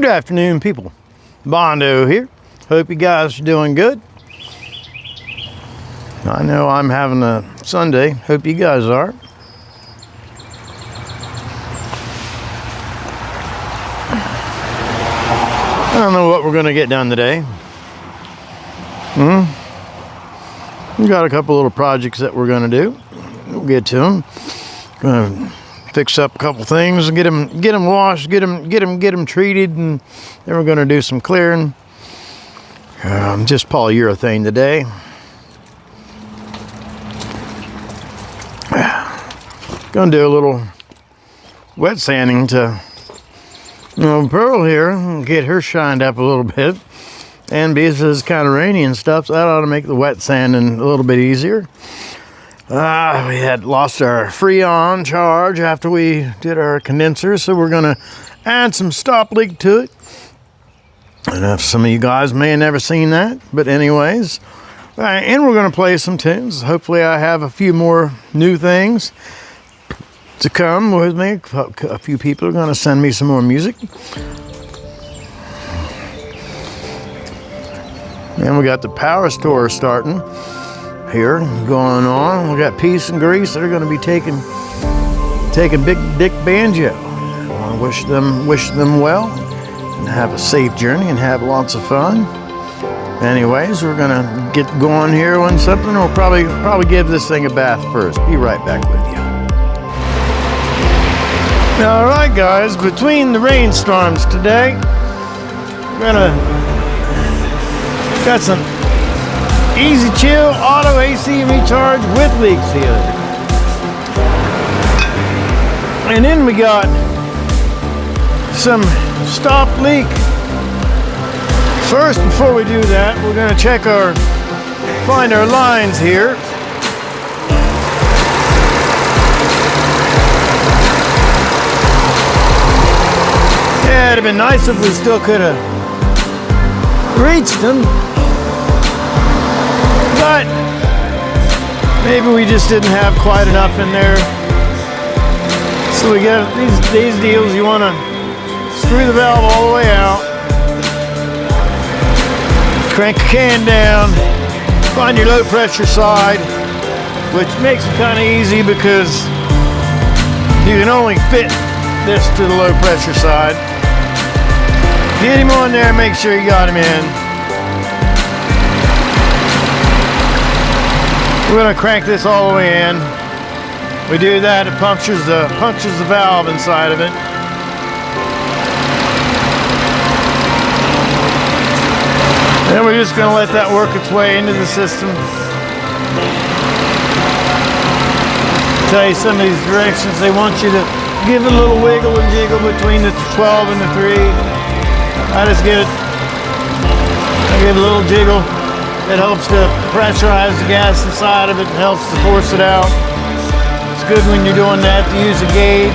Good afternoon, people. Bondo here. Hope you guys are doing good. I know I'm having a Sunday. Hope you guys are. I don't know what we're going to get done today. We got a couple little projects that we're going to do. We'll get to them. Going to fix up a couple things and get them washed, get them treated, and then we're going to do some clearing. Just polyurethane today. Going to do a little wet sanding to Pearl here and get her shined up a little bit. And because it's kind of rainy and stuff, so that ought to make the wet sanding a little bit easier. We had lost our Freon charge after we did our condenser, so we're going to add some stop leak to it. And some of you guys may have never seen that, but anyways. And we're going to play some tunes. Hopefully I have a few more new things to come with me. A few people are going to send me some more music. And we got the power store starting here, going on. We got Peace and Grease that are going to be taking Big Dick Banjo. I want to wish them well and have a safe journey and have lots of fun. Anyways, we're gonna get going here on something. We'll probably give this thing a bath first. Be right back with you. All right, guys. Between the rainstorms today, we're got some easy chill auto AC recharge with leak sealer. And then we got some stop leak. First, before we do that, we're going to find our lines here. Yeah, it'd have been nice if we still could have reached them. But maybe we just didn't have quite enough in there. So we got these deals. You want to screw the valve all the way out, crank the can down, find your low pressure side, which makes it kind of easy because you can only fit this to the low pressure side. Get him on there, make sure you got him in. We're going to crank this all the way in. We do that, it punctures the valve inside of it. And then we're just going to let that work its way into the system. Tell you some of these directions, they want you to give it a little wiggle and jiggle between the 12 and the 3. I give it a little jiggle. It helps to pressurize the gas inside of it and helps to force it out. It's good when you're doing that to use a gauge.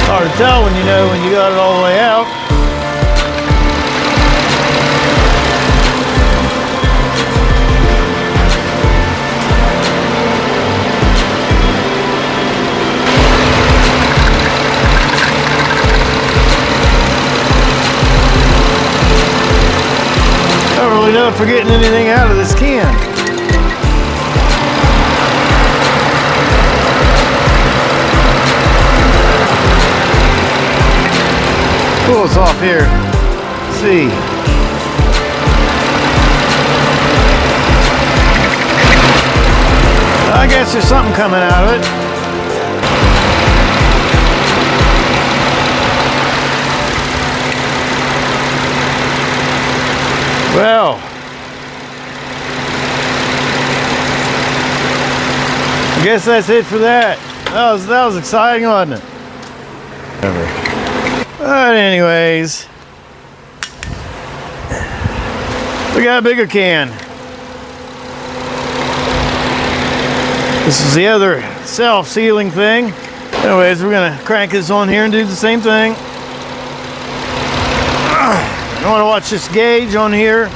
Hard to tell when you got it all the way out. I don't really know if we're getting anything out of this can. Pull us off here. Let's see. I guess there's something coming out of it. Well, I guess that's it for that. That was exciting, wasn't it? But anyways, we got a bigger can. This is the other self-sealing thing. Anyways, we're gonna crank this on here and do the same thing. You want to watch this gauge on here.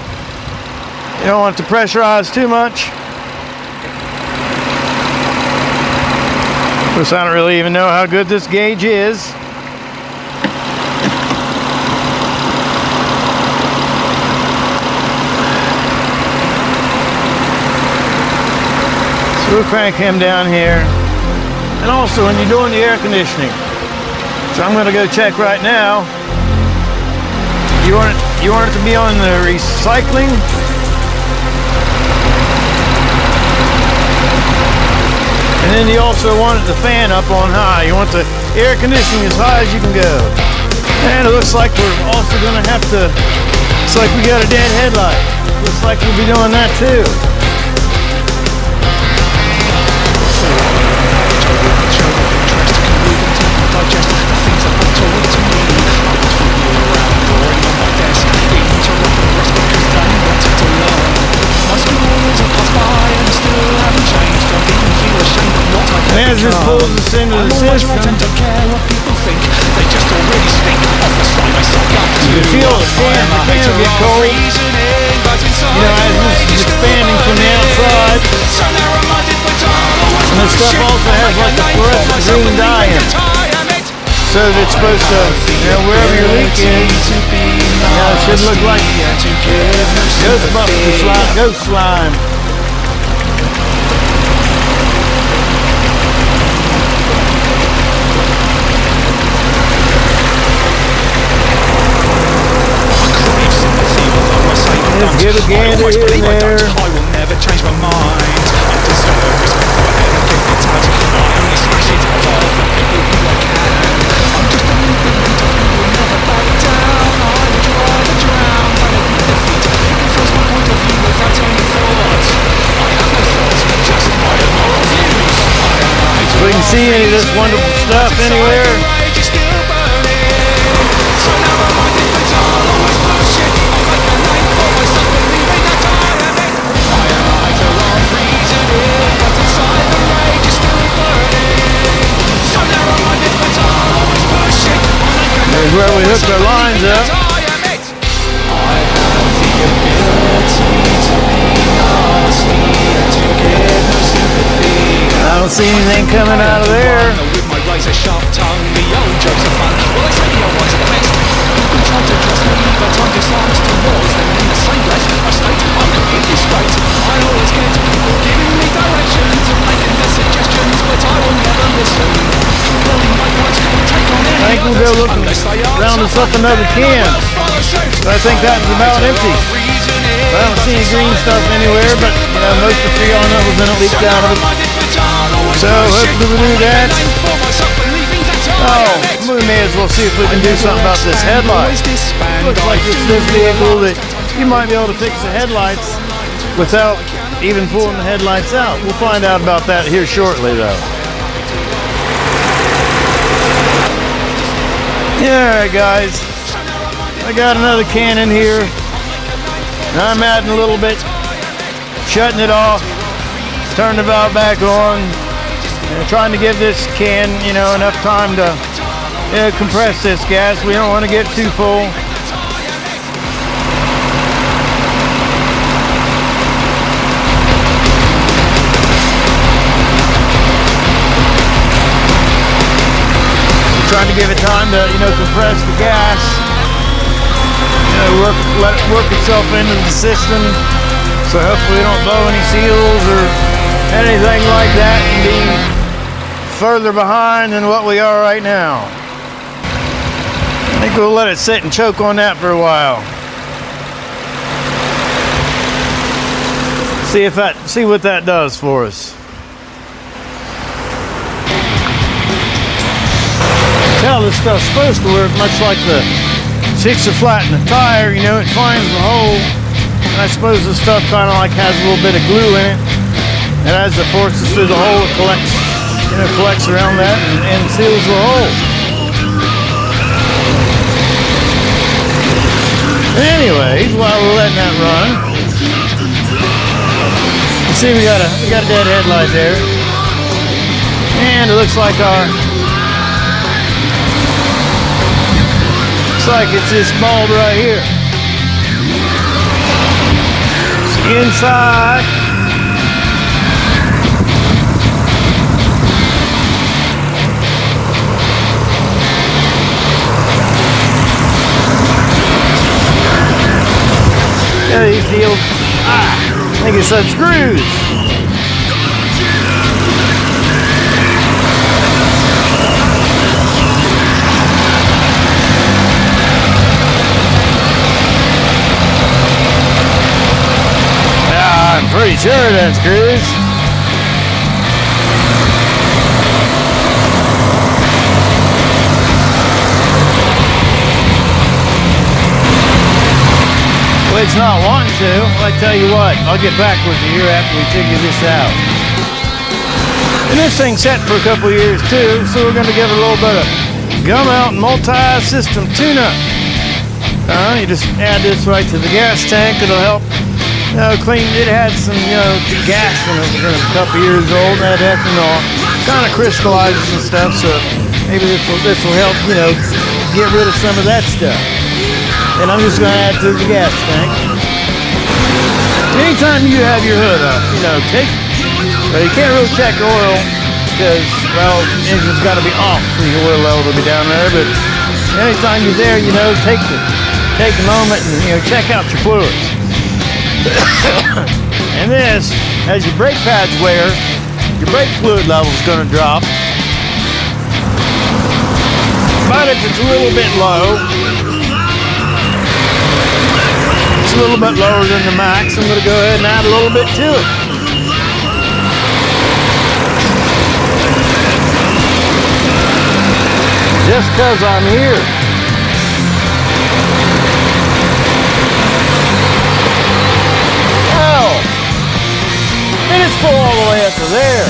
You don't want it to pressurize too much. Of course, I don't really even know how good this gauge is. So we'll crank him down here. And also when you're doing the air conditioning. So I'm going to go check right now. You want it to be on the recycling. And then you also want the fan up on high. You want the air conditioning as high as you can go. And it looks like we're also going to have to, looks like we got a dead headlight. Looks like we'll be doing that too. And as this pulls us into the system, you can feel the can get cold. You know, as this is expanding from the outside. And this stuff also has like a fluorescent green dye in it. So that it's supposed to, you know, wherever your leak is, you know, it should look like Ghostbuster slime, ghost slime. Let's get a gander in there. I will never change my mind. I deserve respect for everything that's out. I only smash it out of everything I can. I'm just a little bit of you will never back down. I would rather drown than admit defeat. Enforce my point of view without any thought. I have no thoughts, just my moral views. So we can see any of this wonderful stuff anywhere. So now reminded that I'll always push it. I'll make a name for myself, believing that I am it. I am right or wrong, reasoning, but inside the rage is still burning. So now reminded that I'll always push it. I'll make a name There's where we hooked our lines up. I am it. I have the ability to be nasty and to give no sympathy. I don't see anything coming out of there. With my razor sharp tongue, the old jokes are fun. Well, I say the old ones are the best. You can try to trust me, but I'm dishonest towards them. In the same breath, I state I'm completely straight. I always get people giving me directions and making their suggestions, but I will never listen. Blowing my words can take on any I think we'll go looking around us up another can. But I think that's about empty. I don't see any green stuff anywhere, but you know, most of the freon that was in it leaked out of it. So hopefully we'll do that. Oh, we may as well see if we can do something about this headlight. Looks like it's this vehicle that you might be able to fix the headlights without even pulling the headlights out. We'll find out about that here shortly though. Yeah, alright guys, I got another can in here. I'm adding a little bit, shutting it off, turn the valve back on, and trying to give this can, you know, enough time to compress this gas. We don't want to get too full. Trying to give it time to, you know, compress the gas. Let it work itself into the system, so hopefully we don't blow any seals or anything like that and be further behind than what we are right now. I think we'll let it sit and choke on that for a while. See what that does for us. Now this stuff's supposed to work much like the six to flatten the tire, you know, it finds the hole, and I suppose the stuff kind of like has a little bit of glue in it, and as it forces through the hole, it collects, you know, collects around that and seals the hole. Anyways, while we're letting that run, you see we got a dead headlight there, and it looks like it's this bulb right here. inside. Yeah, these deals. I think it's some screws. Yeah, I'm pretty sure that's screws. Well, it's not wanting to. I tell you what, I'll get back with you here after we figure this out. And this thing's set for a couple of years too, so we're going to give it a little bit of gum out multi-system tune-up. You just add this right to the gas tank. It'll help, clean. It had some, gas in it. It was a couple years old. That ethanol kind of crystallizes and stuff. So maybe this will help, get rid of some of that stuff. And I'm just going to add to the gas tank. Anytime you have your hood up, you can't really check oil because, well, the engine's got to be off for the oil level to be down there. But anytime you're there, take a moment and check out your fluids. And this, as your brake pads wear, your brake fluid level is going to drop. But if it's a little bit low, it's a little bit lower than the max, I'm going to go ahead and add a little bit to it. Just because I'm here. Oh, and it's full all the way up to there.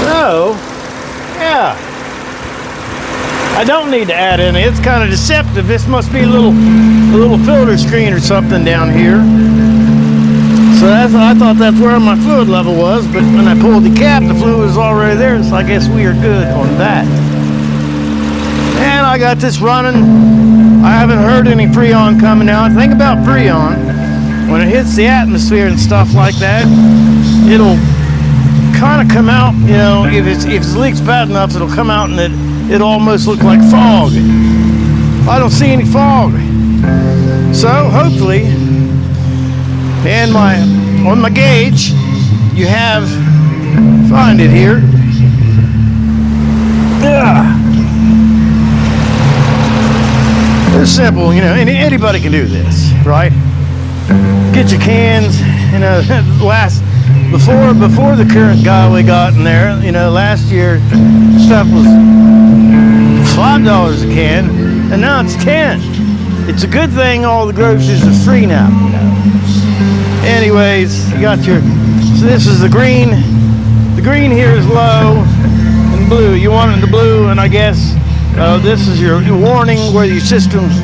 So, yeah. I don't need to add any. It's kind of deceptive. This must be a little filter screen or something down here. So I thought that's where my fluid level was, but when I pulled the cap, the fluid was already there, so I guess we are good on that. And I got this running. I haven't heard any Freon coming out. The thing about Freon, when it hits the atmosphere and stuff like that, it'll kind of come out, if it leaks bad enough, it'll come out and it'll almost look like fog. I don't see any fog. So hopefully, and on my gauge, you have, find it here. Yeah. It's simple, anybody can do this, right? Get your cans, before the current guy we got in there, last year stuff was $5 a can, and now it's 10. It's a good thing all the groceries are free now. Anyways, you got so this is the green. The green here is low, and blue. You want it in the blue, and I guess this is your warning where your system's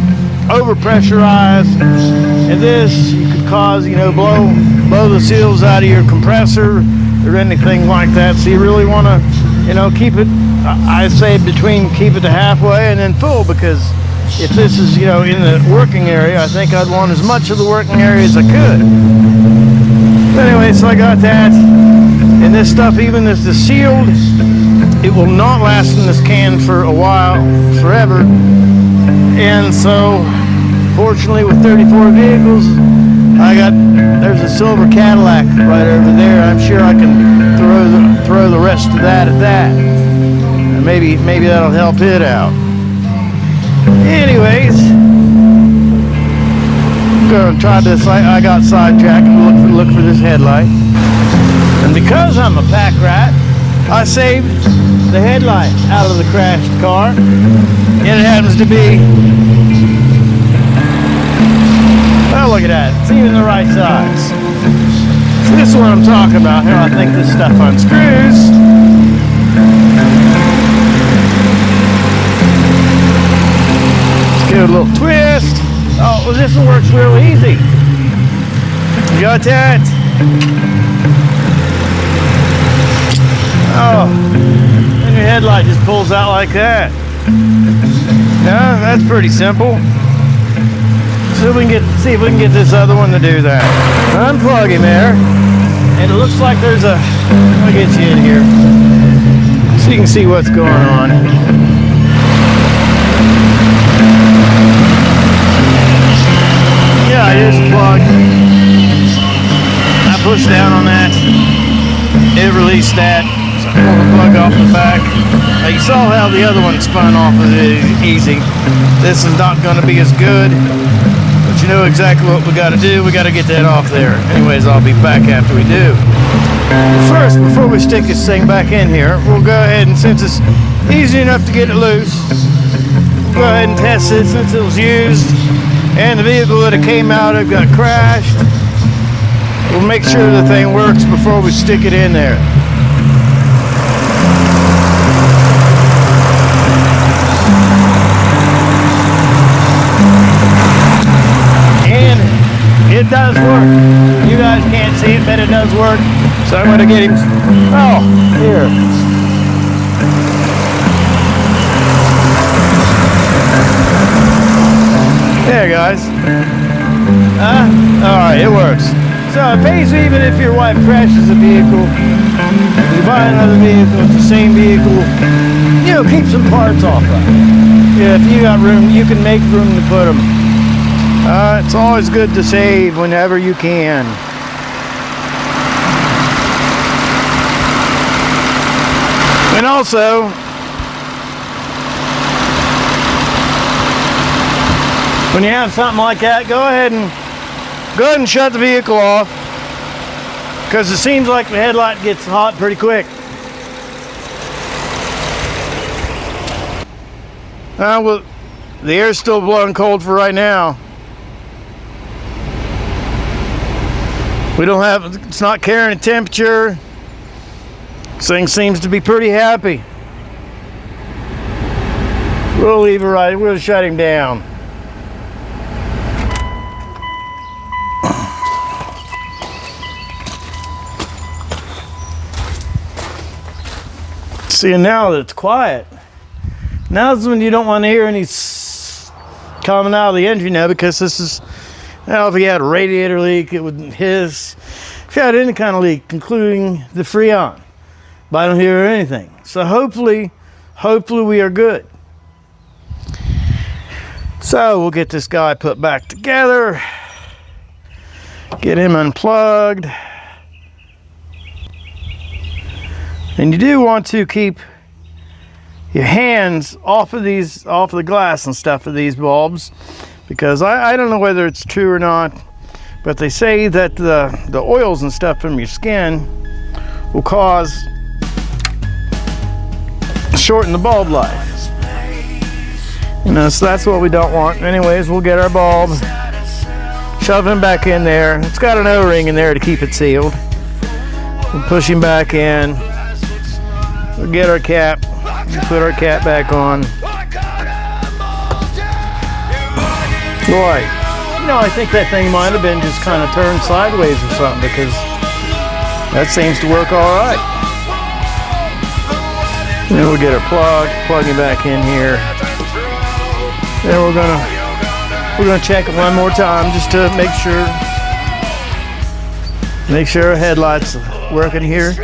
overpressurized, and this you could cause, blow the seals out of your compressor or anything like that. So you really want to, keep it. I say keep it to halfway and then full, because if this is, in the working area, I think I'd want as much of the working area as I could. But anyway, so I got that. And this stuff, even if it's sealed, it will not last in this can for a while, forever. And so, fortunately, with 34 vehicles, there's a silver Cadillac right over there. I'm sure I can throw the rest of that at that. And maybe that'll help it out. Anyways, I'm gonna try this. I got sidetracked and look for this headlight. And because I'm a pack rat, I saved the headlight out of the crashed car. And it happens to be, well, look at that. It's even the right size. So this is what I'm talking about here. I think this stuff unscrews. Give it a little twist. Oh, well, this one works real easy. You got that? Oh, and your headlight just pulls out like that. Yeah, that's pretty simple. So we can see if we can get this other one to do that. Unplug him there. And it looks like there's a, I'll get you in here so you can see what's going on. Yeah, here's the plug. I pushed down on that. It released that. So I pulled the plug off the back. Now you saw how the other one spun off of it easy. This is not going to be as good. But you know exactly what we got to do. We got to get that off there. Anyways, I'll be back after we do. First, before we stick this thing back in here, we'll go ahead and, since it's easy enough to get it loose, go ahead and test it since it was used and the vehicle that it came out of got crashed. We'll make sure the thing works before we stick it in there. It does work. You guys can't see it, but it does work. So I'm going to get him. Oh, here. There, guys. All right, it works. So it pays even if your wife crashes a vehicle. If you buy another vehicle, it's the same vehicle. You know, keep some parts off of it. Yeah, if you got room, you can make room to put them. It's always good to save whenever you can. And also, when you have something like that, go ahead and shut the vehicle off, because it seems like the headlight gets hot pretty quick. Well, the air's still blowing cold for right now. We don't have, it's not carrying a temperature. This thing seems to be pretty happy. We'll leave it right, we'll shut him down. See, now that it's quiet, now's when you don't want to hear any coming out of the engine now, because this is, now if you had a radiator leak, it would hiss. If you had any kind of leak, including the Freon, but I don't hear anything. So hopefully we are good. So we'll get this guy put back together, get him unplugged. And you do want to keep your hands off of these, off the glass and stuff of these bulbs, because I don't know whether it's true or not, but they say that the oils and stuff from your skin will cause, shorten the bulb life. You know, so that's what we don't want. Anyways, we'll get our bulb, shove him back in there. It's got an O-ring in there to keep it sealed. We'll push him back in. We'll get our cap, put our cap back on. Boy, you know, I think that thing might have been just kind of turned sideways or something, because that seems to work all right. Then we'll get our plug him back in here. Then we're gonna check it one more time just to make sure our headlights are working here.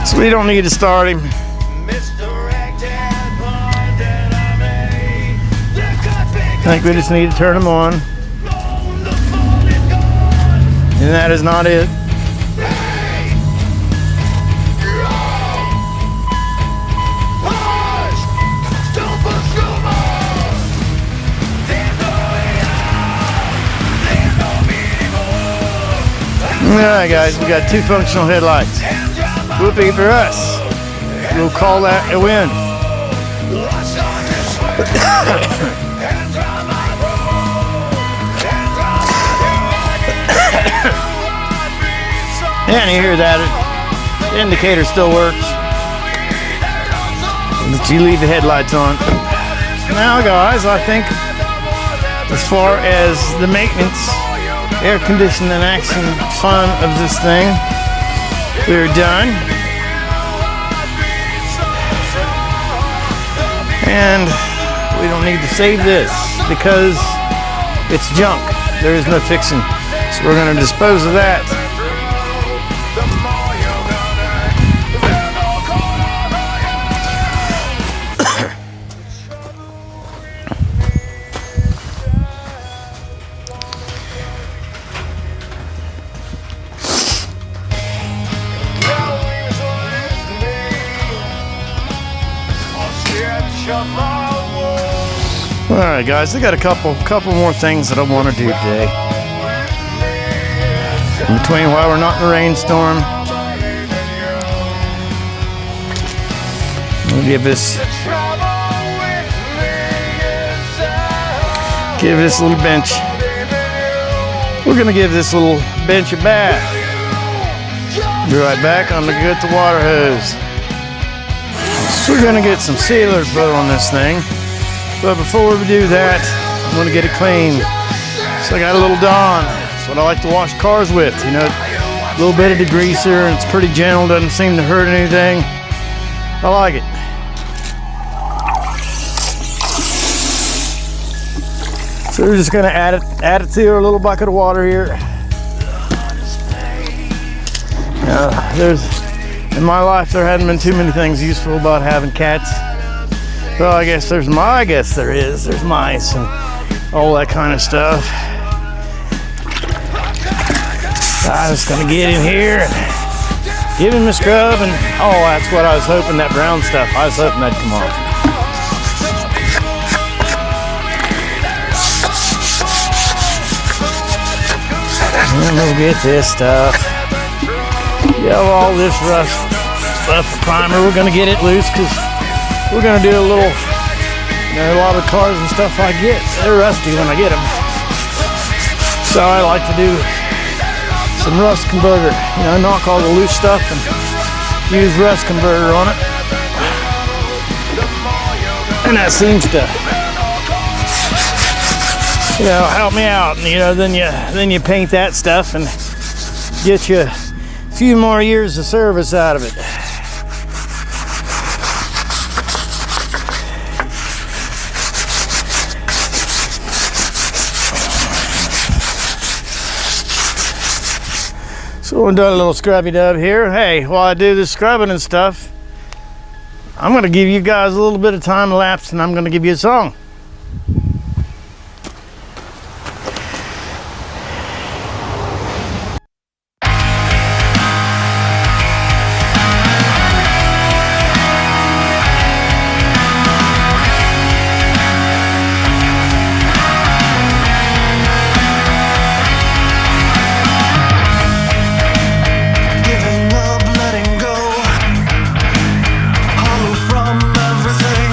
So we don't need to start him. I think we just need to turn him on. And that is not it. Alright guys, we got 2 functional headlights. Whoopee for us. We'll call that a win. And you hear that, the indicator still works, but you leave the headlights on. Now guys, I think as far as the maintenance, air conditioning and action fun of this thing, we're done. And we don't need to save this because it's junk. There is no fixing. So we're going to dispose of that. All right, guys, I got a couple more things that I want to do today. In between while we're not in a rainstorm, we'll give this little bench. We're gonna give this little bench a bath. Be right back. I'm gonna get the water hose. So we're gonna get some sealers put on this thing. But before we do that, I'm gonna get it clean. So I got a little Dawn. That's what I like to wash cars with. You know, a little bit of degreaser, and it's pretty gentle, doesn't seem to hurt anything. I like it. So we're just gonna add it to our little bucket of water here. In my life, there hadn't been too many things useful about having cats. Well, I guess there is. There's mice and all that kind of stuff. I'm just gonna get in here and give him a scrub, and oh, that's what I was hoping, that brown stuff. I was hoping that'd come off. And we'll get this stuff. You have all this rust stuff for primer. We're gonna get it loose because we're gonna do a little, a lot of cars and stuff I get, they're rusty when I get them. So I like to do some rust converter, knock all the loose stuff and use rust converter on it. And that seems to, help me out. And then you paint that stuff and get you a few more years of service out of it. So we're doing a little scrubby dub here. Hey, while I do this scrubbing and stuff, I'm gonna give you guys a little bit of time lapse, and I'm gonna give you a song. Hollow from everything.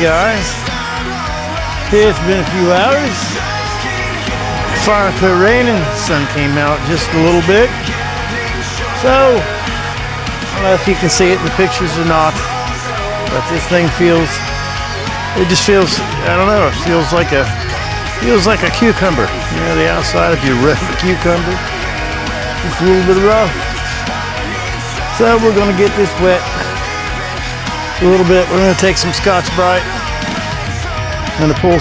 guys. It's been a few hours. Finally quit raining. The sun came out just a little bit. So, I don't know if you can see it in the pictures or not, but this thing feels, it just feels, I don't know, it feels like a cucumber. You know, the outside, if you rub a cucumber, just a little bit rough. So we're gonna get this wet a little bit. We're gonna take some Scotch-Brite. I'm gonna pull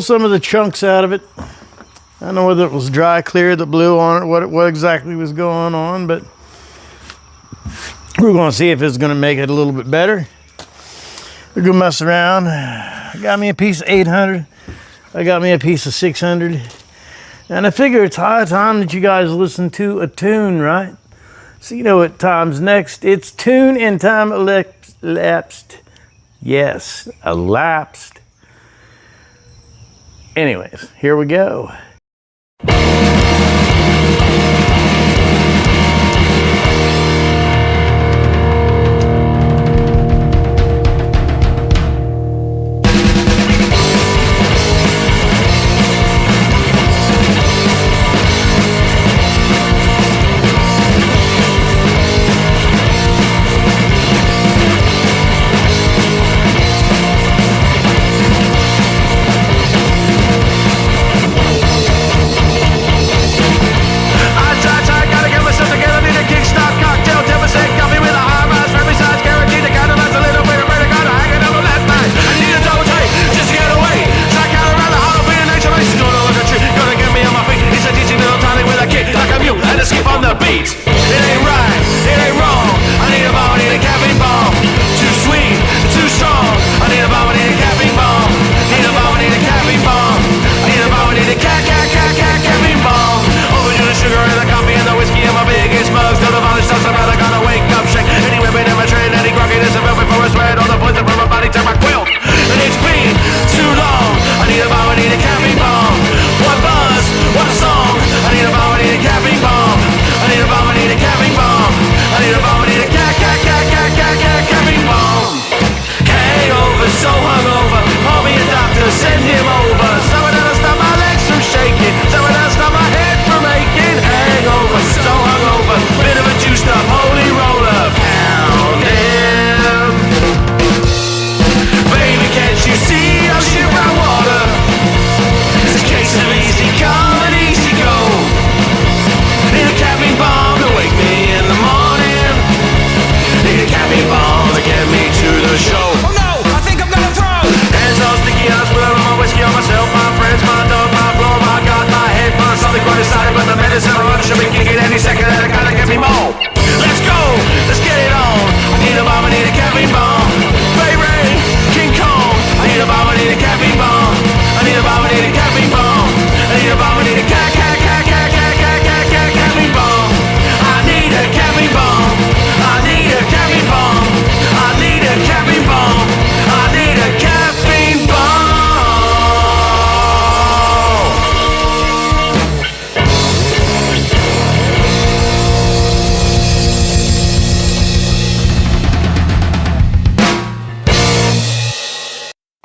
some of the chunks out of it. I don't know whether it was dry clear that blew on it, what exactly was going on, but we're gonna see if it's gonna make it a little bit better. We're gonna mess around. I got me a piece of 800. I got me a piece of 600. And I figure it's high time that you guys listen to a tune, right? So you know what time's next. It's tune and time elapsed. Yes, elapsed. Anyways, here we go.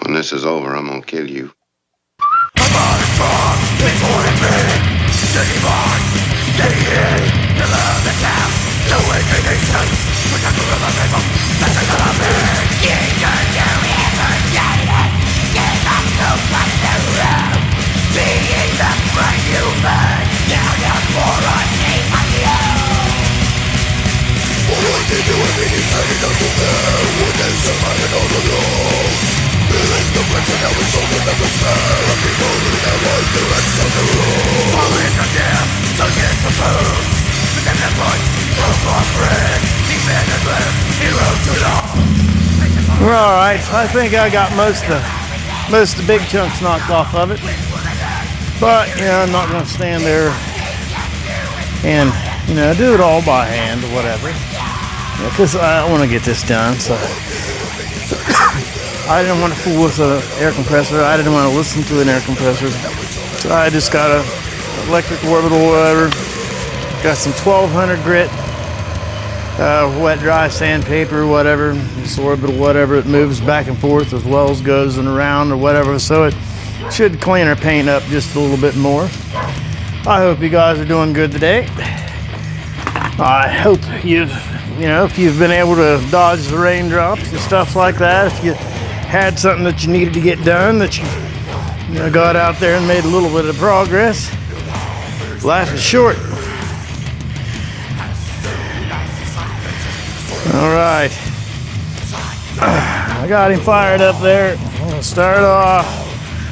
When this is over, I'm gonna kill you. We're all right. I think I got most of the big chunks knocked off of it. But, you know, I'm not going to stand there and, you know, do it all by hand or whatever. Because I want to get this done. So I didn't want to fool with an air compressor. I didn't want to listen to an air compressor. So I just got a electric orbital, whatever. Got some 1200 grit wet dry sandpaper, whatever, sorbent, whatever. It moves back and forth as well as goes and around or whatever, so it should clean our paint up just a little bit more. I hope you guys are doing good today. I hope if you've been able to dodge the raindrops and stuff like that, if you had something that you needed to get done, that you got out there and made a little bit of progress. Life is short. All right, I got him fired up there. I'm gonna start off.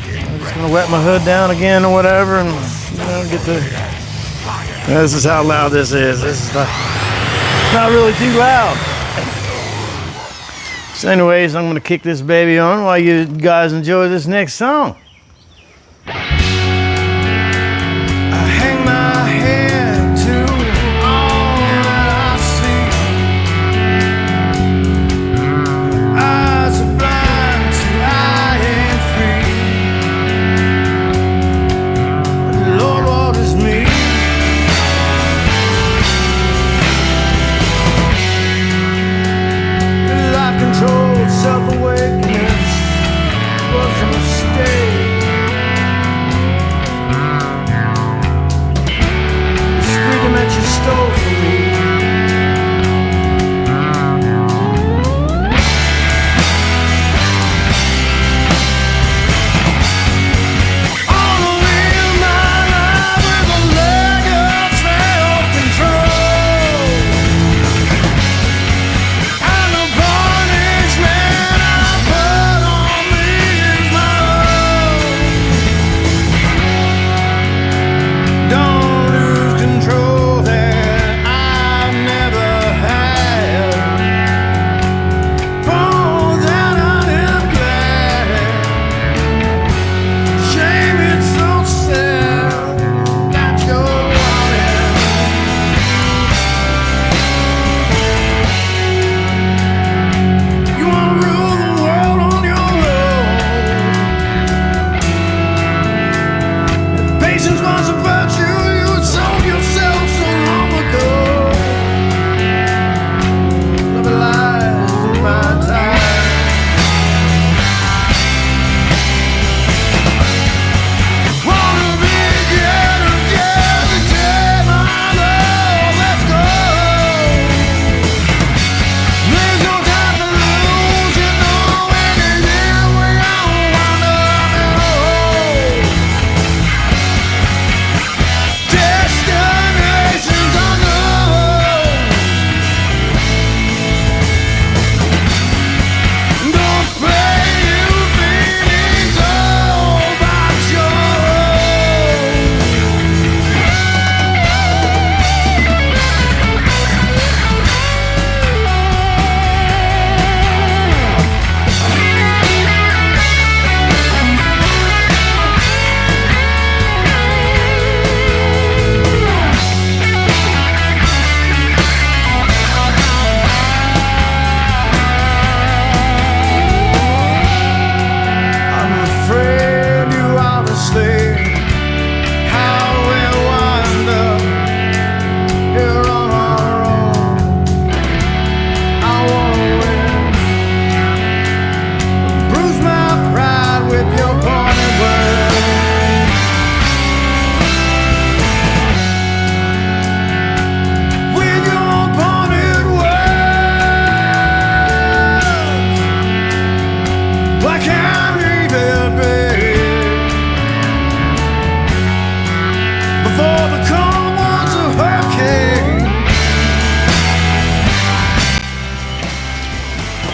I'm just gonna wet my hood down again or whatever, and get the. This is how loud this is. This is not really too loud. So, anyways, I'm gonna kick this baby on while you guys enjoy this next song.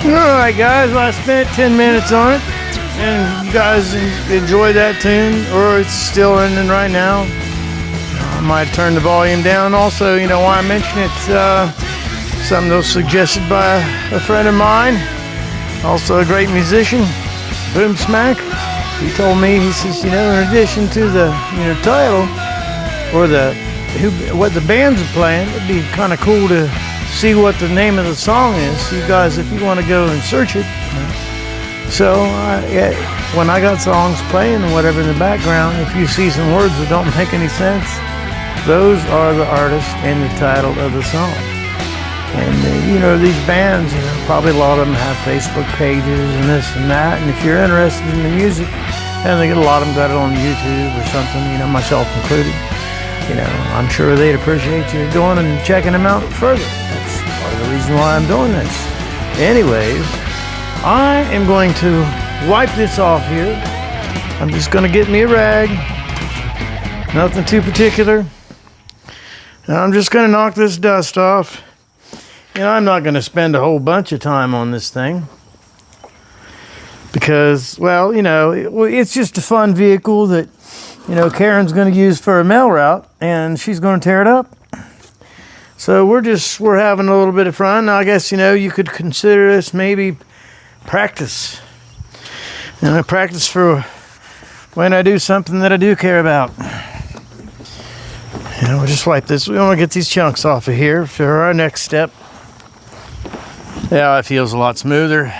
Alright guys, well, I spent 10 minutes on it, and you guys enjoy that tune, or it's still running right now. I might turn the volume down. Also, why I mention it, something that was suggested by a friend of mine, also a great musician, Boom Smack. He told me, he says, in addition to the title, or what the bands are playing, it'd be kind of cool to see what the name of the song is. So you guys, if you want to go and search it. So when I got songs playing and whatever in the background, if you see some words that don't make any sense, those are the artist and the title of the song. And you know, these bands, you know, probably a lot of them have Facebook pages and this and that. And if you're interested in the music, and they get a lot of them got it on YouTube or something, you know, myself included. You know, I'm sure they'd appreciate you going and checking them out further. That's part of the reason why I'm doing this. Anyways, I am going to wipe this off here. I'm just going to get me a rag. Nothing too particular. And I'm just going to knock this dust off. You know, I'm not going to spend a whole bunch of time on this thing. Because, well, you know, it's just a fun vehicle that, you know, Karen's going to use for a mail route. And she's going to tear it up. So we're having a little bit of fun. Now, I guess, you know, you could consider this maybe practice. And I practice for when I do something that I do care about. You know, we'll just wipe this. We want to get these chunks off of here for our next step. Yeah, it feels a lot smoother.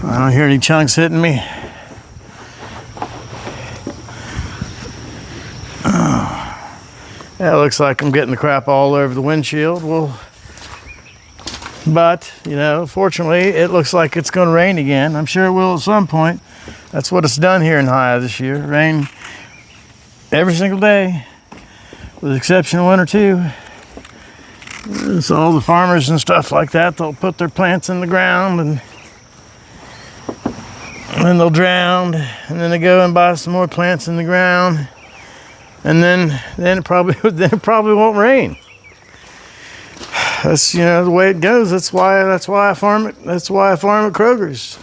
I don't hear any chunks hitting me. Oh. Yeah, it looks like I'm getting the crap all over the windshield. Well, but, you know, fortunately, it looks like it's going to rain again. I'm sure it will at some point. That's what it's done here in Ohio this year. Rain every single day, with the exception of 1 or 2. So all the farmers and stuff like that, they'll put their plants in the ground and then they'll drown, and then they go and buy some more plants in the ground, and then it probably won't rain. That's, you know, the way it goes. That's why I farm it. That's why I farm at Kroger's.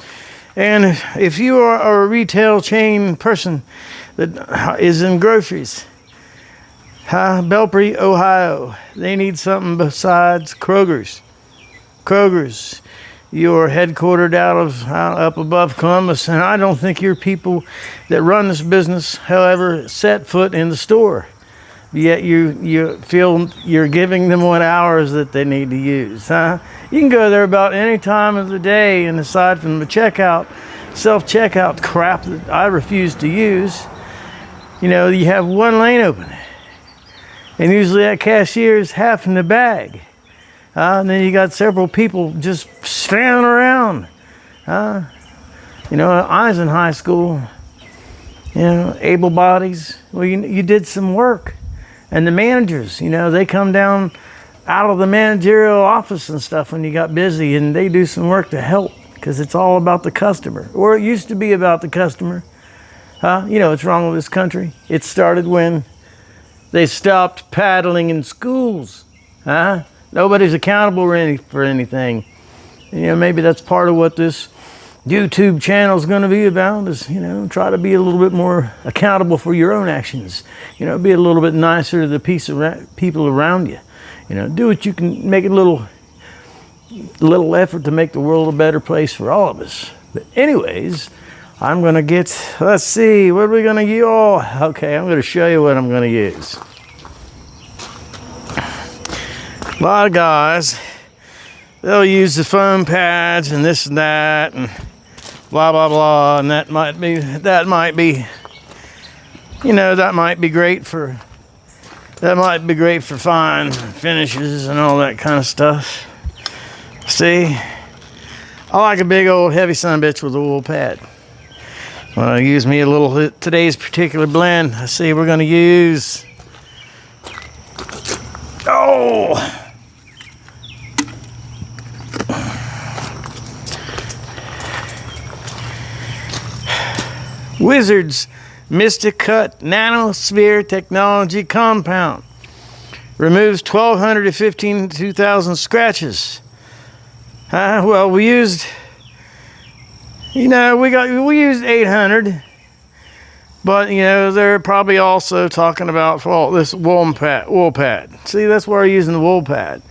And if you are a retail chain person that is in groceries, Belpre, Ohio, they need something besides Kroger's. Kroger's. You're headquartered out of up above Columbus, and I don't think your people that run this business, however, set foot in the store. Yet you feel you're giving them what hours that they need to use. You can go there about any time of the day, and aside from the self-checkout crap that I refuse to use, you know, you have one lane open. And usually that cashier is half in the bag. And then you got several people just standing around. You know, I was in high school, you know, able bodies. Well, you did some work. And the managers, you know, they come down out of the managerial office and stuff when you got busy, and they do some work to help, because it's all about the customer. Or it used to be about the customer. You know what's wrong with this country? It started when they stopped paddling in schools. Nobody's accountable for anything. You know, maybe that's part of what this YouTube channel is going to be about, is, you know, try to be a little bit more accountable for your own actions. You know, be a little bit nicer to the people around you. You know, do what you can, make a little effort to make the world a better place for all of us. But anyways, I'm going to get, let's see, what are we going to use? Oh, okay, I'm going to show you what I'm going to use. A lot of guys, they'll use the foam pads and this and that and blah blah blah, and that might be, you know, that might be great for fine finishes and all that kind of stuff. See, I like a big old heavy sumbitch with a wool pad. Well, I use me a little today's particular blend. I see we're going to use, Wizards Mystic Cut Nanosphere Technology Compound. Removes 1,200 to 2,000 scratches. Well, we used, you know, we used 800, but you know, they're probably also talking about this wool pad. See, that's where I'm using the wool pad.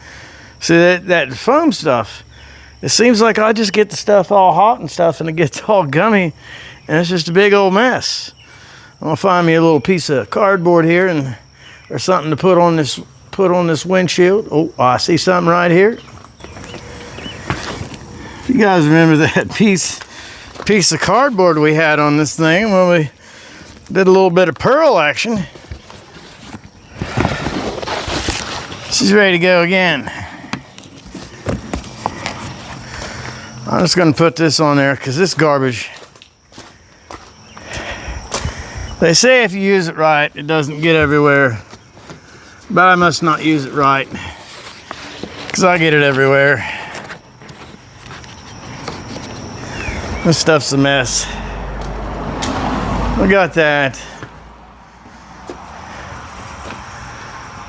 See, that foam stuff, it seems like I just get the stuff all hot and stuff, and it gets all gummy, and it's just a big old mess. I'm gonna find me a little piece of cardboard here or something to put on this windshield. Oh, I see something right here. If you guys remember that piece of cardboard we had on this thing when we did a little bit of pearl action. She's ready to go again. I'm just gonna put this on there because this garbage, they say if you use it right, it doesn't get everywhere. But I must not use it right because I get it everywhere. This stuff's a mess. We got that.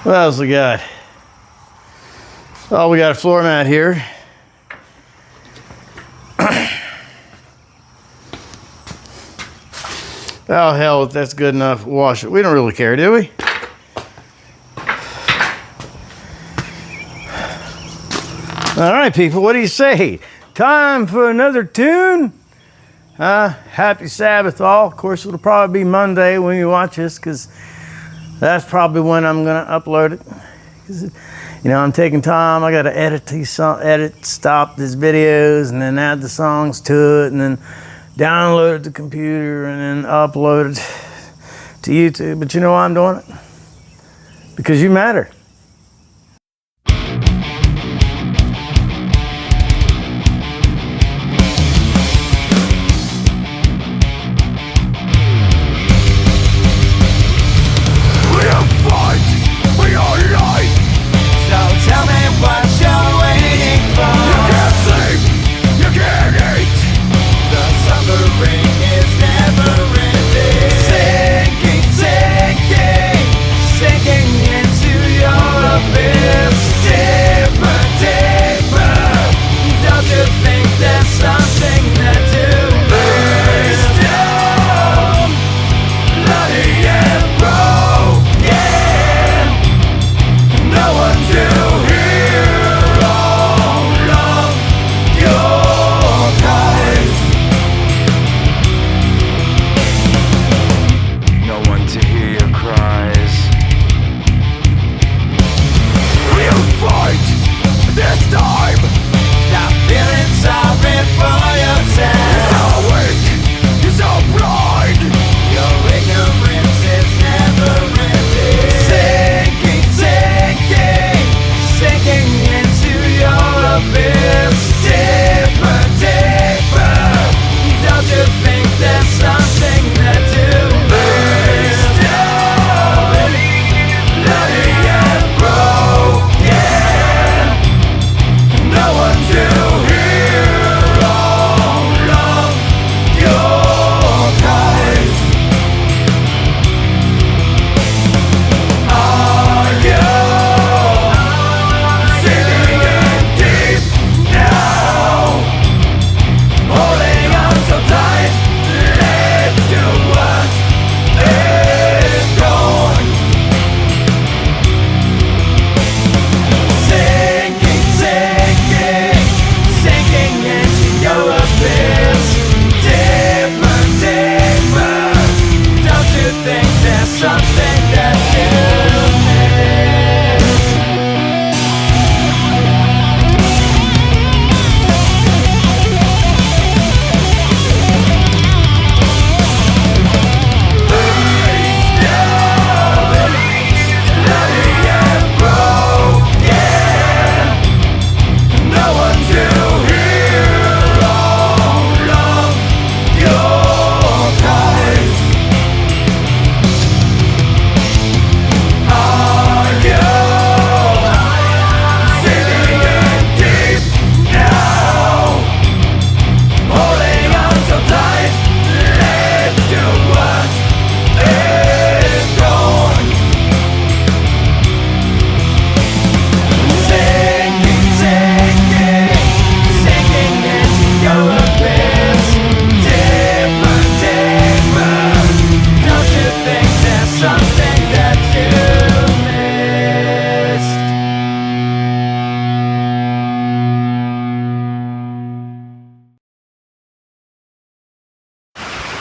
What else we got? Oh, we got a floor mat here. Oh, hell, if that's good enough, wash it. We don't really care, do we? All right, people, what do you say? Time for another tune? Happy Sabbath, all. Of course, it'll probably be Monday when you watch this, because that's probably when I'm going to upload it. 'Cause, you know, I'm taking time. I got to stop these videos, and then add the songs to it, and then download it to the computer, and then upload it to YouTube. But you know why I'm doing it? Because you matter.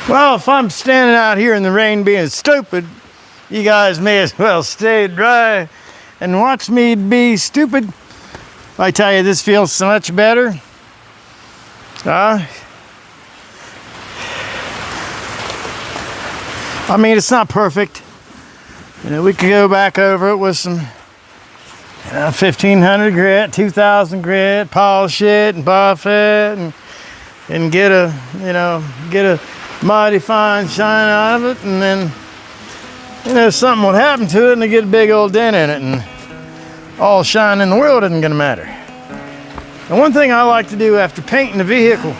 Well, if I'm standing out here in the rain being stupid, you guys may as well stay dry and watch me be stupid. I tell you, this feels so much better. I mean, it's not perfect. You know, we could go back over it with some 1500 grit, 2000 grit, polish it and buff it and and get a mighty fine shine out of it, and then something would happen to it and they get a big old dent in it, and all shine in the world isn't gonna matter. And one thing I like to do after painting the vehicle,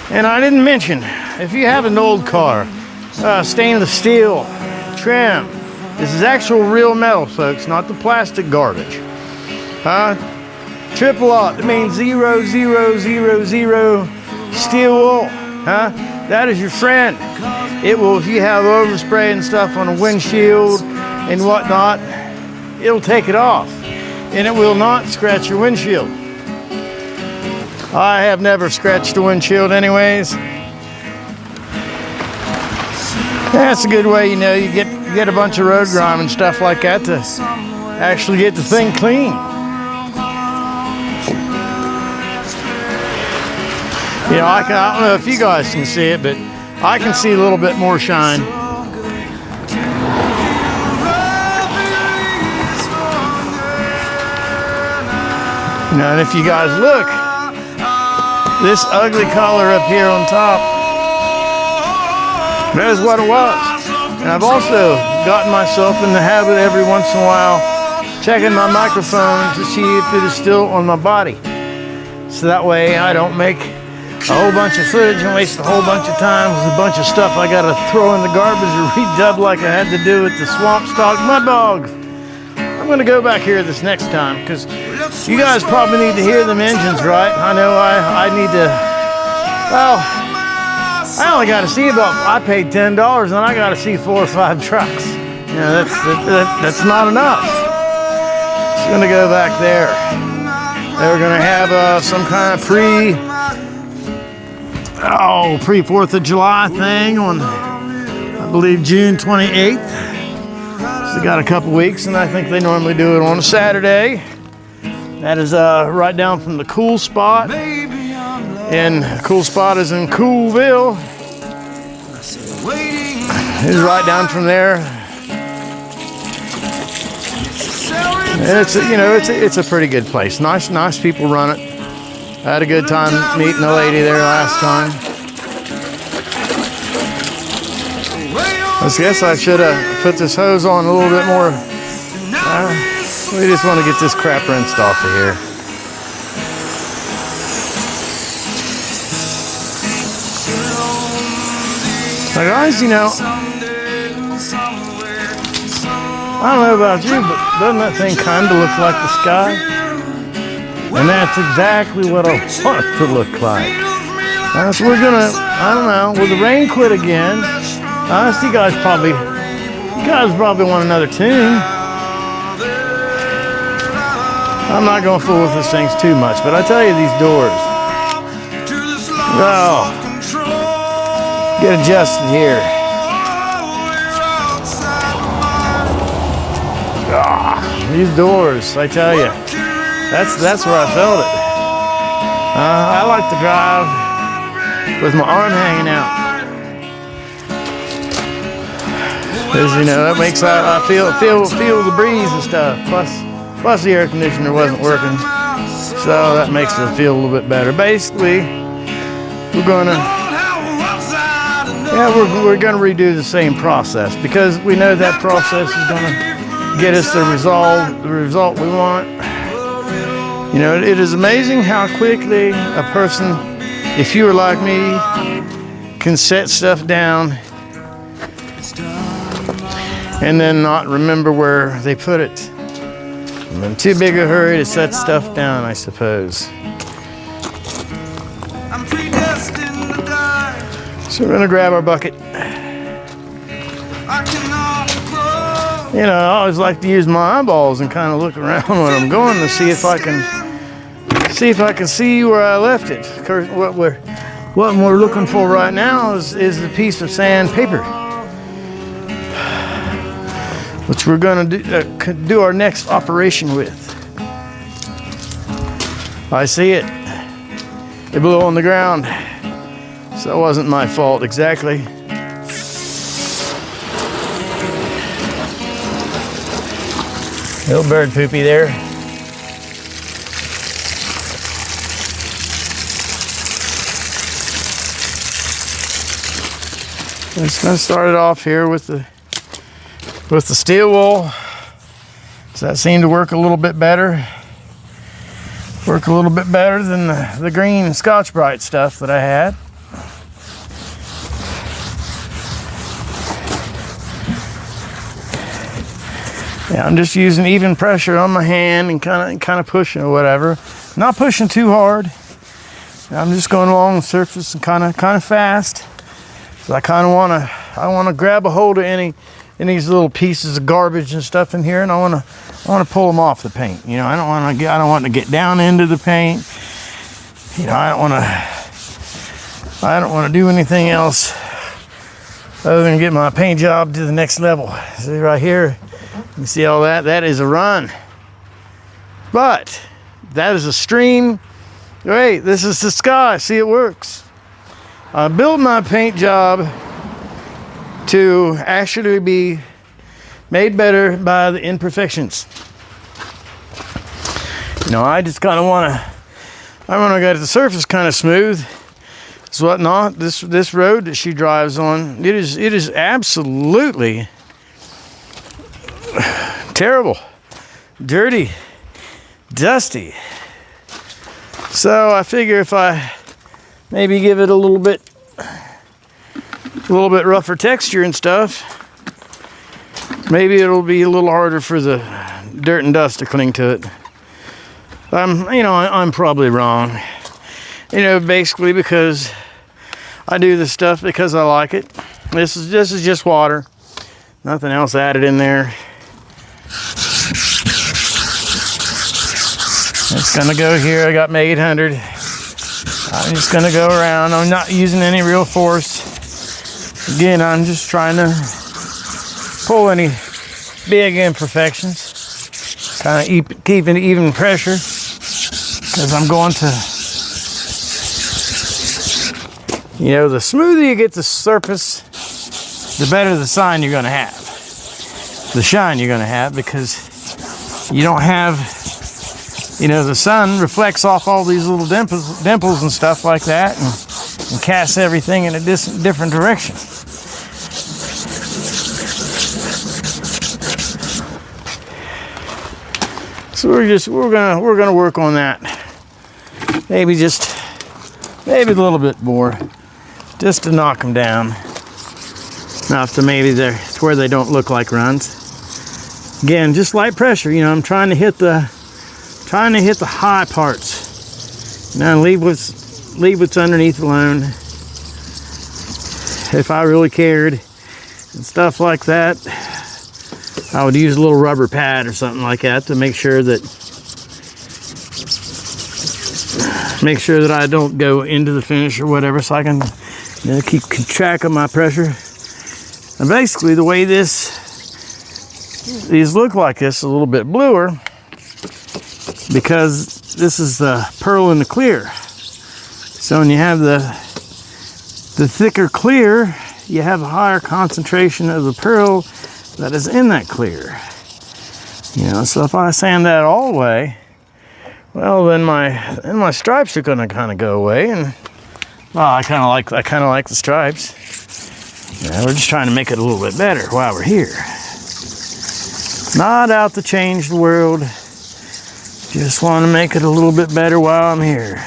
and I didn't mention, if you have an old car, stainless steel trim, this is actual real metal, folks, not the plastic garbage. Triple aught, it means 0000 steel wool. That is your friend. It will, if you have overspray and stuff on a windshield and whatnot, it'll take it off, and it will not scratch your windshield. I have never scratched a windshield anyways. That's a good way, you get a bunch of road grime and stuff like that to actually get the thing clean. I don't know if you guys can see it, but I can see a little bit more shine. And if you guys look, this ugly color up here on top, that is what it was. And I've also gotten myself in the habit every once in a while checking my microphone to see if it is still on my body. So that way I don't make a whole bunch of footage and waste a whole bunch of time with a bunch of stuff I gotta throw in the garbage or redub like I had to do with the swamp stock mud dogs. I'm gonna go back here this next time because you guys probably need to hear them engines, right? I know I need to, well, I only got to see I paid $10 and I got to see 4 or 5 trucks. That's not enough. Just gonna go back there. They're gonna have some kind of pre-4th of July thing on, I believe, June 28th. So they got a couple weeks, and I think they normally do it on a Saturday. That is right down from the Cool Spot, and Cool Spot is in Coolville. It's right down from there. It's a pretty good place. Nice people run it. I had a good time meeting a lady there last time. I guess I should have put this hose on a little bit more. We just want to get this crap rinsed off of here. Now guys, I don't know about you, but doesn't that thing kind of look like the sky? And that's exactly what I want it to look like. So we're gonna, I don't know, will the rain quit again? You guys probably want another tune. I'm not gonna fool with these things too much, but I tell you, these doors, get adjusted here. These doors, I tell you, that's where I felt it. I like to drive with my arm hanging out. Because, that makes I feel the breeze and stuff. Plus the air conditioner wasn't working. So that makes it feel a little bit better. Basically, we're gonna redo the same process because we know that process is gonna get us the result we want. It is amazing how quickly a person, if you were like me, can set stuff down and then not remember where they put it. I'm in too big a hurry to set stuff down, I suppose. So we're gonna grab our bucket. I always like to use my eyeballs and kind of look around when I'm going to see if I can see where I left it. Of course, what we're looking for right now is a piece of sandpaper, which we're going to do our next operation with. I see it. It blew on the ground, so it wasn't my fault exactly. Little bird poopy there. I'm just gonna start it off here with the steel wool. So that seemed to work a little bit better. Work a little bit better than the green Scotch Brite stuff that I had. Yeah, I'm just using even pressure on my hand and kind of pushing or whatever. Not pushing too hard. I'm just going along the surface and kind of fast. So I want to grab a hold of any these little pieces of garbage and stuff in here, and I want to pull them off the paint. You know, I don't want to get down into the paint. You know, I don't want to do anything else other than get my paint job to the next level. See right here, you see all that? That is a run. But that is a stream. Wait, this is the sky. See, it works. I built my paint job to actually be made better by the imperfections. You know, I just kind of want to get the surface kind of smooth. It's whatnot. This road that she drives on, it is absolutely terrible, dirty, dusty. So I figure if I maybe give it a little bit rougher texture and stuff, maybe it'll be a little harder for the dirt and dust to cling to it. I'm probably wrong. You know, basically because I do this stuff because I like it. This is just water, nothing else added in there. It's gonna go here. I got my 800. I'm just gonna go around. I'm not using any real force. Again, I'm just trying to pull any big imperfections. Kind of keeping even pressure because I'm going to, you know, the smoother you get the surface, the better the shine you're gonna have. The shine you're gonna have, because you don't have, you know, the sun reflects off all these little dimples and stuff like that, and casts everything in a different direction. So we're gonna work on that. Maybe a little bit more, just to knock them down. Enough to maybe to where they don't look like runs. Again, just light pressure. You know, I'm trying to hit the high parts. Now leave what's underneath alone. If I really cared and stuff like that, I would use a little rubber pad or something like that to make sure that I don't go into the finish or whatever, so I can, you know, keep track of my pressure. And basically the way these look like this, a little bit bluer, because this is the pearl in the clear. So when you have the thicker clear, you have a higher concentration of the pearl that is in that clear. You know, so if I sand that all the way, well, then my stripes are gonna kind of go away, and well, I kind of like the stripes. Yeah, we're just trying to make it a little bit better while we're here. Not out to change the world. Just want to make it a little bit better while I'm here.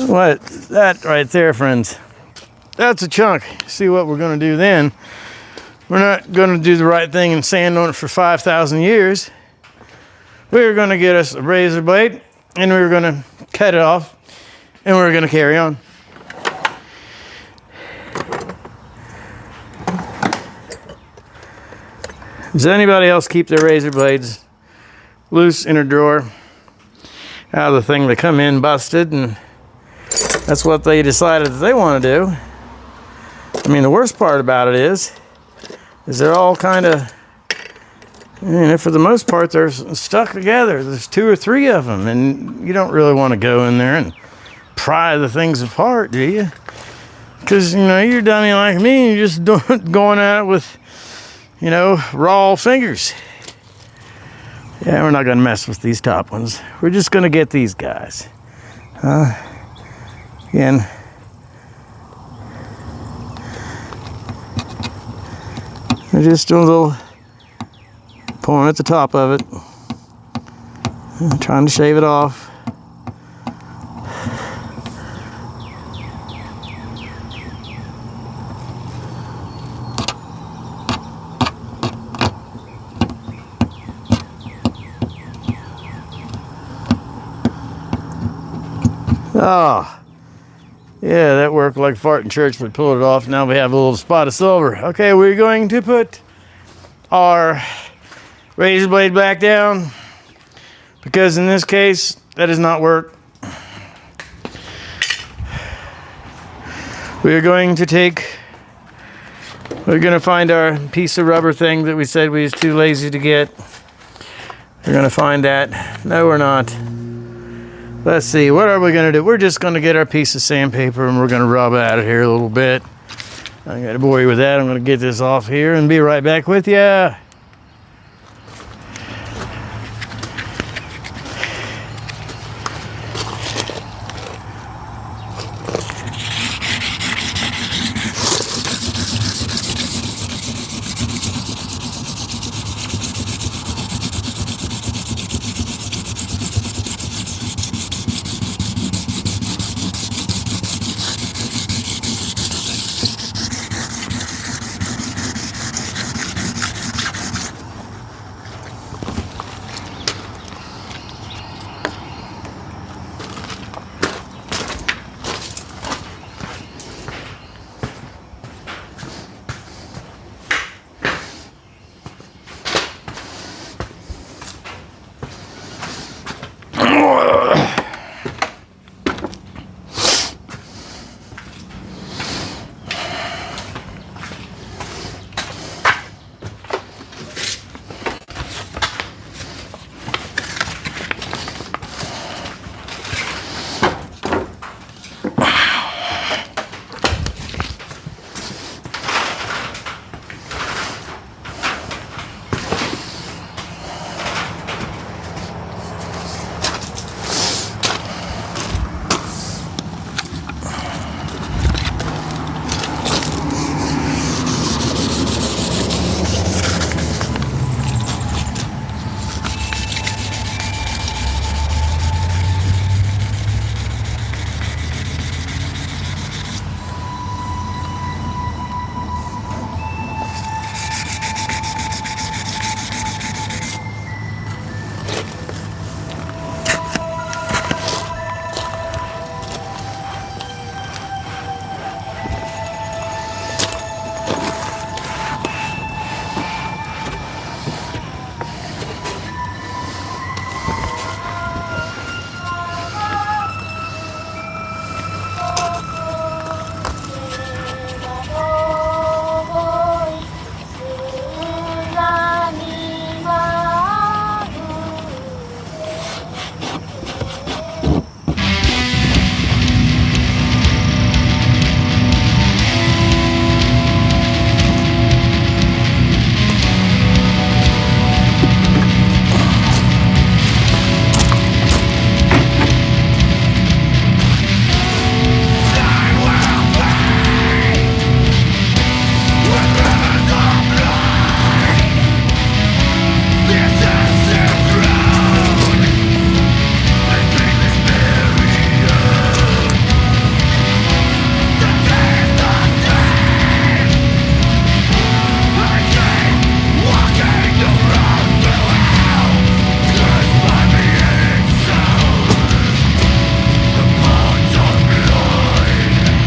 What? That right there, friends. That's a chunk. See what we're going to do then. We're not going to do the right thing and sand on it for 5,000 years. We're going to get us a razor blade, and we're going to cut it off, and we're going to carry on. Does anybody else keep their razor blades loose in a drawer out of the thing? They come in busted, and that's what they decided that they want to do. I mean, the worst part about it is they're all kind of, you know, for the most part, they're stuck together. There's 2 or 3 of them, and you don't really want to go in there and pry the things apart, do you? Because, you know, you're a dummy like me, you're just going at it with, you know, raw fingers. Yeah, we're not going to mess with these top ones. We're just going to get these guys. Again, Just doing a little pouring at the top of it. I'm trying to shave it off. Oh, yeah, that worked like a fart in church. We pulled it off. Now we have a little spot of silver. Okay, we're going to put our razor blade back down because in this case, that does not work. We're going to find our piece of rubber thing that we said we was too lazy to get. We're going to find that. No, we're not. Let's see, what are we going to do? We're just going to get our piece of sandpaper and we're going to rub out of here a little bit. I'm going to bore you with that. I'm going to get this off here and be right back with you.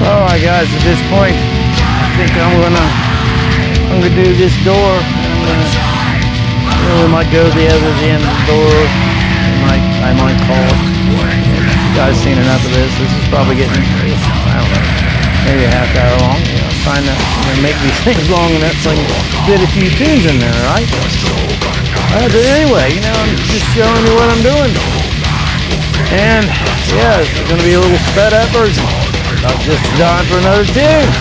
Alright guys, at this point, I think I'm gonna do this door. We might go to the other end of the door. I might call it. You guys seen enough of this. This is probably getting, I don't know, maybe a half hour long. You know, trying to make these things long enough so I can fit a few tunes in there, right? But anyway, you know, I'm just showing you what I'm doing. And yeah, it's gonna be a little sped up version. I'm just dying for another tune.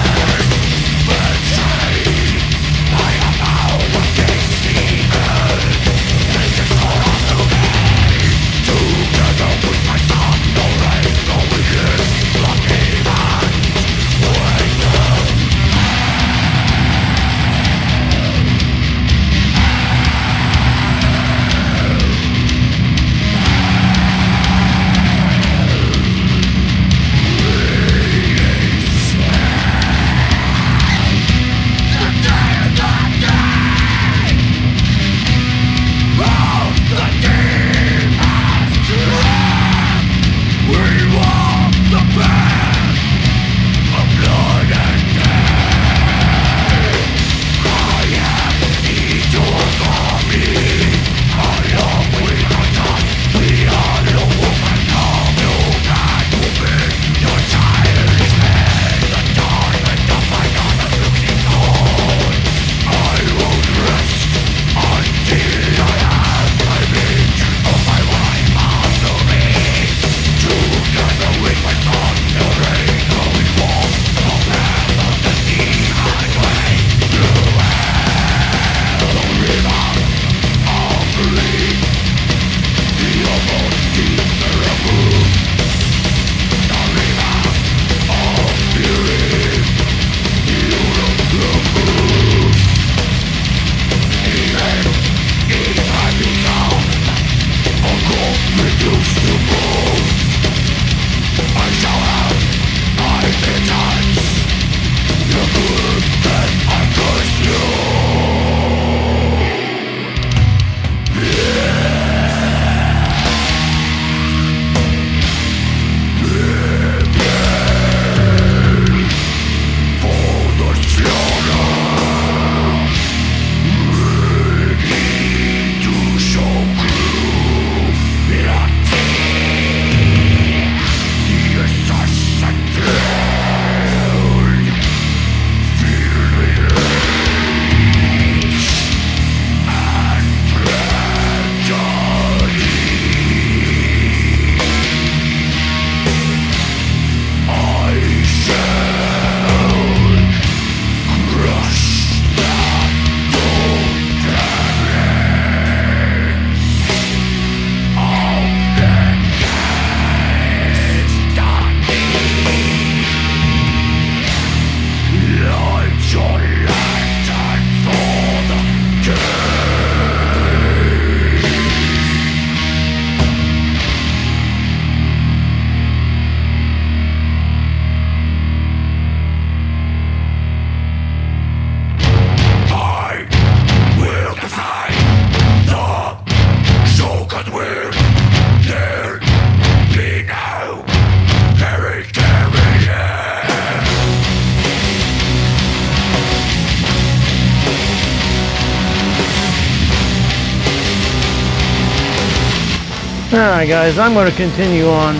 Alright guys, I'm going to continue on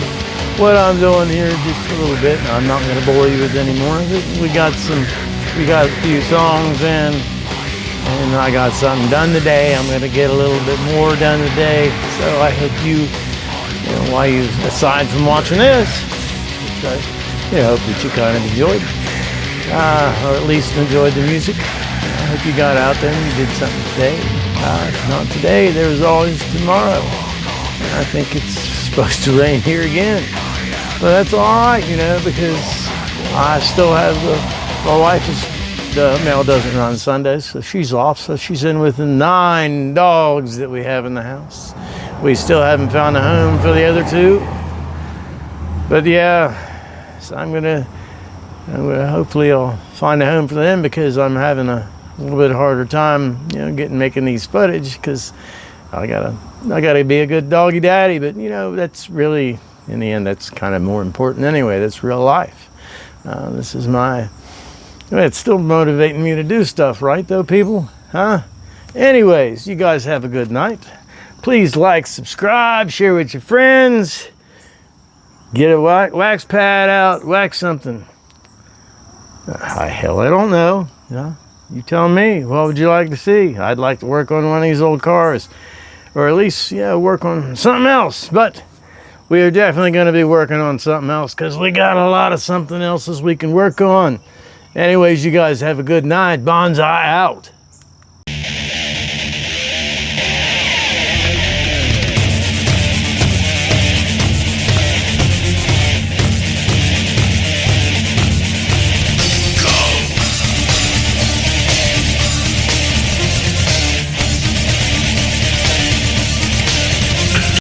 what I'm doing here just a little bit. I'm not going to bore you with anymore. We got a few songs in, and I got something done today. I'm going to get a little bit more done today. So I hope while you, aside from watching this, which I hope that you kind of enjoyed, or at least enjoyed the music. I hope you got out there and you did something today. If not today, there's always tomorrow. I think it's supposed to rain here again. But that's all right, because I still have my wife the mail doesn't run Sundays, so she's off. So she's in with the 9 dogs that we have in the house. We still haven't found a home for the other 2. But yeah, so I'm gonna hopefully I'll find a home for them, because I'm having a little bit harder time, making these footage, because I gotta be a good doggy daddy. But that's really, in the end, that's kind of more important anyway. That's real life. This is it's still motivating me to do stuff, right though, people? Huh? Anyways, you guys have a good night. Please like, subscribe, share with your friends. Get a wax pad out, wax something. Hell, I don't know. You tell me. What would you like to see? I'd like to work on one of these old cars, or at least, work on something else. But we are definitely going to be working on something else, because we got a lot of something else we can work on. Anyways, you guys have a good night. Bonsai out.